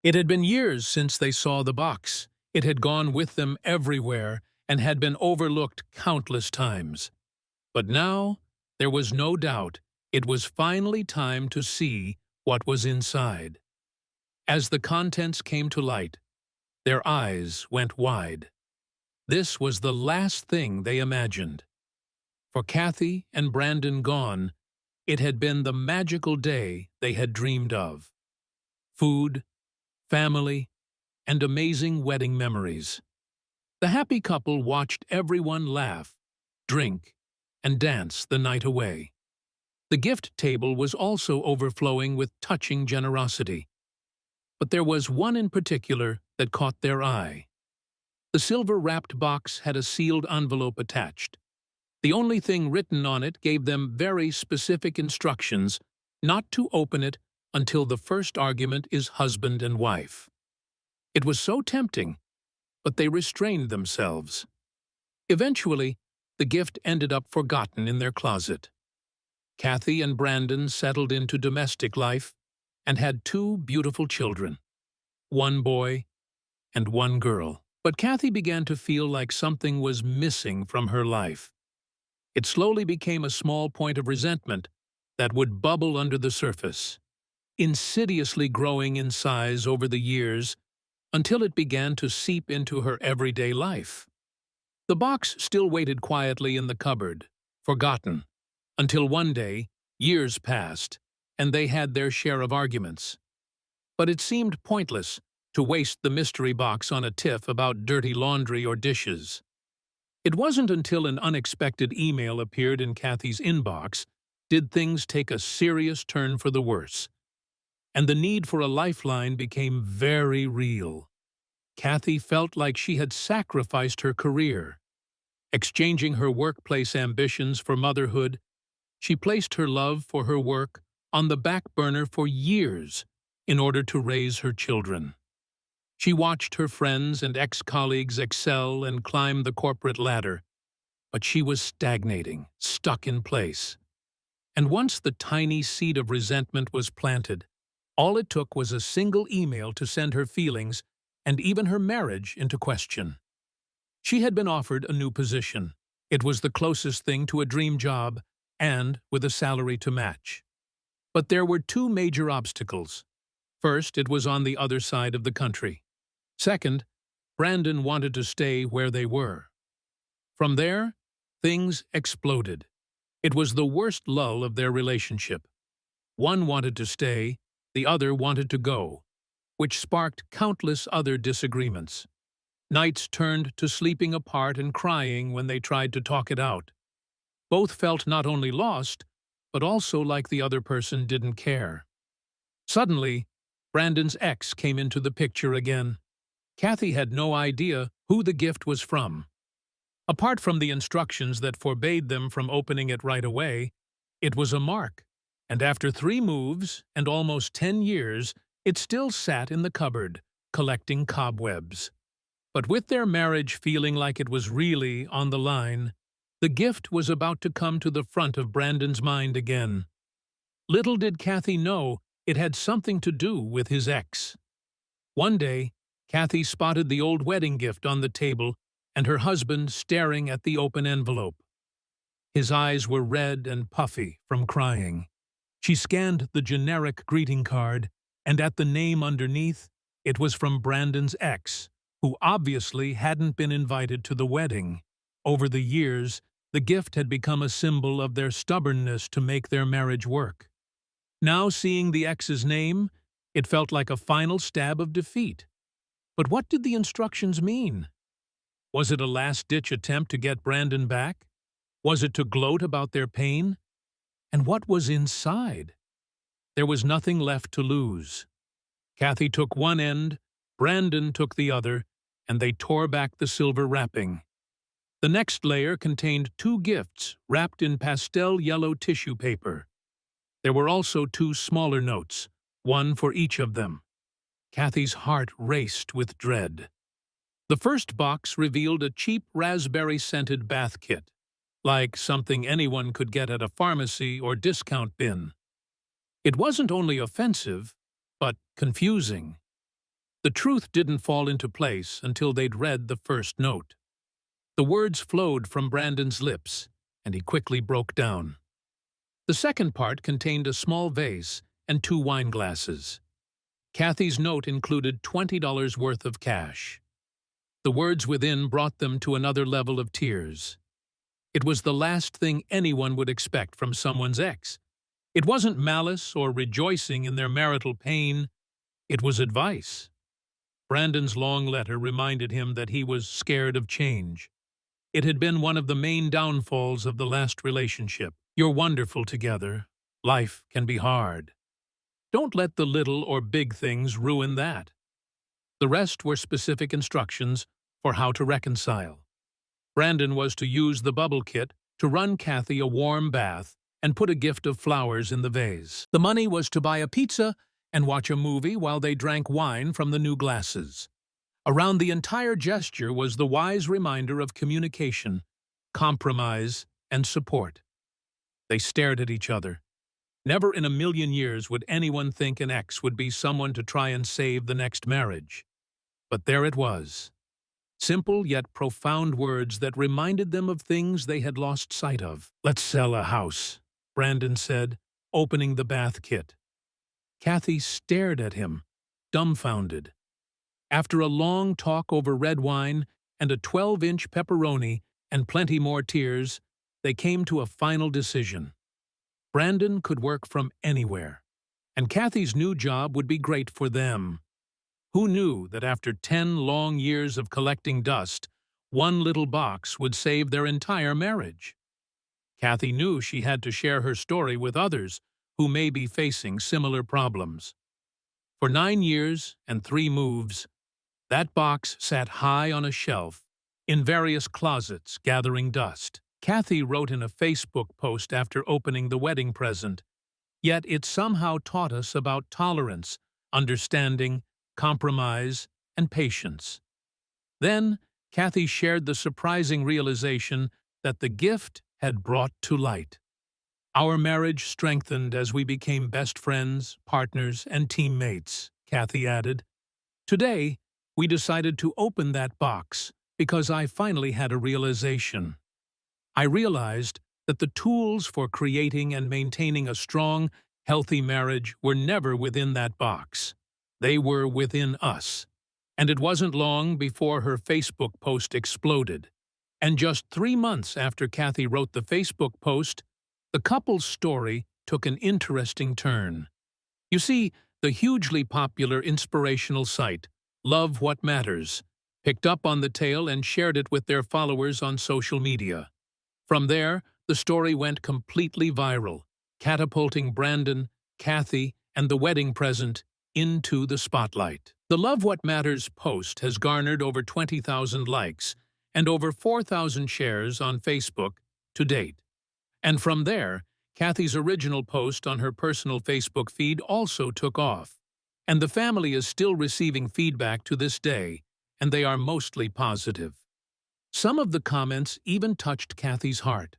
It had been years since they saw the box. It had gone with them everywhere and had been overlooked countless times. But now, there was no doubt, it was finally time to see what was inside. As the contents came to light, their eyes went wide. This was the last thing they imagined. For Kathy and Brandon gone, it had been the magical day they had dreamed of. Food, family, and amazing wedding memories. The happy couple watched everyone laugh, drink, and dance the night away. The gift table was also overflowing with touching generosity. But there was one in particular that caught their eye. The silver-wrapped box had a sealed envelope attached. The only thing written on it gave them very specific instructions not to open it until the first argument is husband and wife. It was so tempting, but they restrained themselves. Eventually, the gift ended up forgotten in their closet. Kathy and Brandon settled into domestic life and had two beautiful children, one boy and one girl. But Kathy began to feel like something was missing from her life. It slowly became a small point of resentment that would bubble under the surface, insidiously growing in size over the years until it began to seep into her everyday life. The box still waited quietly in the cupboard, forgotten, until one day, years passed, and they had their share of arguments. But it seemed pointless to waste the mystery box on a tiff about dirty laundry or dishes. It wasn't until an unexpected email appeared in Kathy's inbox did things take a serious turn for the worse, and the need for a lifeline became very real. Kathy felt like she had sacrificed her career. Exchanging her workplace ambitions for motherhood, she placed her love for her work on the back burner for years in order to raise her children. She watched her friends and ex-colleagues excel and climb the corporate ladder, but she was stagnating, stuck in place. And once the tiny seed of resentment was planted, all it took was a single email to send her feelings and even her marriage into question. She had been offered a new position. It was the closest thing to a dream job and with a salary to match. But there were two major obstacles. First, it was on the other side of the country. Second, Brandon wanted to stay where they were. From there, things exploded. It was the worst lull of their relationship. One wanted to stay, the other wanted to go, which sparked countless other disagreements. Nights turned to sleeping apart and crying when they tried to talk it out. Both felt not only lost, but also like the other person didn't care. Suddenly, Brandon's ex came into the picture again. Kathy had no idea who the gift was from. Apart from the instructions that forbade them from opening it right away, it was a mark, and after 3 moves and almost 10 years, it still sat in the cupboard, collecting cobwebs. But with their marriage feeling like it was really on the line, the gift was about to come to the front of Brandon's mind again. Little did Kathy know it had something to do with his ex. One day, Kathy spotted the old wedding gift on the table and her husband staring at the open envelope. His eyes were red and puffy from crying. She scanned the generic greeting card, and at the name underneath, it was from Brandon's ex, who obviously hadn't been invited to the wedding. Over the years, the gift had become a symbol of their stubbornness to make their marriage work. Now seeing the ex's name, it felt like a final stab of defeat. But what did the instructions mean? Was it a last-ditch attempt to get Brandon back? Was it to gloat about their pain? And what was inside? There was nothing left to lose. Kathy took one end, Brandon took the other, and they tore back the silver wrapping. The next layer contained 2 gifts wrapped in pastel yellow tissue paper. There were also 2 smaller notes, one for each of them. Kathy's heart raced with dread. The first box revealed a cheap raspberry-scented bath kit, like something anyone could get at a pharmacy or discount bin. It wasn't only offensive, but confusing. The truth didn't fall into place until they'd read the first note. The words flowed from Brandon's lips, and he quickly broke down. The second part contained a small vase and 2 wine glasses. Kathy's note included $20 worth of cash. The words within brought them to another level of tears. It was the last thing anyone would expect from someone's ex. It wasn't malice or rejoicing in their marital pain. It was advice. Brandon's long letter reminded him that he was scared of change. It had been one of the main downfalls of the last relationship. You're wonderful together. Life can be hard. Don't let the little or big things ruin that. The rest were specific instructions for how to reconcile. Brandon was to use the bubble kit to run Kathy a warm bath and put a gift of flowers in the vase. The money was to buy a pizza and watch a movie while they drank wine from the new glasses. Around the entire gesture was the wise reminder of communication, compromise, and support. They stared at each other. Never in a million years would anyone think an ex would be someone to try and save the next marriage. But there it was. Simple yet profound words that reminded them of things they had lost sight of. "Let's sell a house," Brandon said, opening the bath kit. Kathy stared at him, dumbfounded. After a long talk over red wine and a 12-inch pepperoni and plenty more tears, they came to a final decision. Brandon could work from anywhere, and Kathy's new job would be great for them. Who knew that after 10 long years of collecting dust, one little box would save their entire marriage? Kathy knew she had to share her story with others who may be facing similar problems. For 9 years and 3 moves, that box sat high on a shelf in various closets gathering dust. Kathy wrote in a Facebook post after opening the wedding present, "Yet it somehow taught us about tolerance, understanding, compromise, and patience." Then, Kathy shared the surprising realization that the gift had brought to light. "Our marriage strengthened as we became best friends, partners, and teammates," Kathy added. "Today, we decided to open that box because I finally had a realization. I realized that the tools for creating and maintaining a strong, healthy marriage were never within that box. They were within us." And it wasn't long before her Facebook post exploded. And just 3 months after Kathy wrote the Facebook post, the couple's story took an interesting turn. You see, the hugely popular inspirational site, Love What Matters, picked up on the tale and shared it with their followers on social media. From there, the story went completely viral, catapulting Brandon, Kathy, and the wedding present into the spotlight. The Love What Matters post has garnered over 20,000 likes and over 4,000 shares on Facebook to date. And from there, Kathy's original post on her personal Facebook feed also took off. And the family is still receiving feedback to this day, and they are mostly positive. Some of the comments even touched Kathy's heart.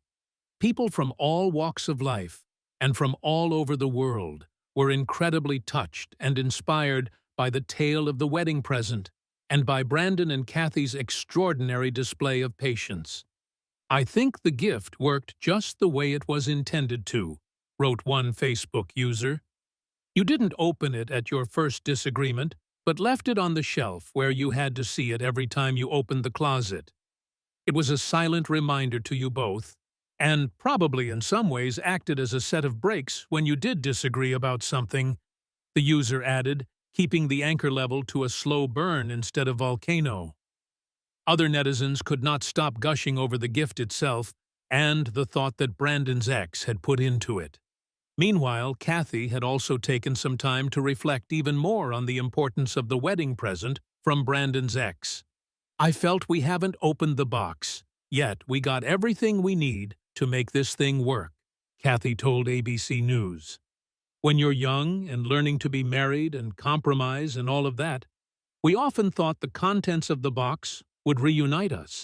People from all walks of life and from all over the world were incredibly touched and inspired by the tale of the wedding present and by Brandon and Kathy's extraordinary display of patience. "I think the gift worked just the way it was intended to," wrote one Facebook user. "You didn't open it at your first disagreement, but left it on the shelf where you had to see it every time you opened the closet. It was a silent reminder to you both, and probably in some ways acted as a set of brakes when you did disagree about something," the user added, keeping the anchor level to a slow burn instead of volcano. Other netizens could not stop gushing over the gift itself and the thought that Brandon's ex had put into it. Meanwhile, Kathy had also taken some time to reflect even more on the importance of the wedding present from Brandon's ex. "I felt we haven't opened the box, yet we got everything we need to make this thing work," Kathy told ABC News. "When you're young and learning to be married and compromise and all of that, we often thought the contents of the box would reunite us.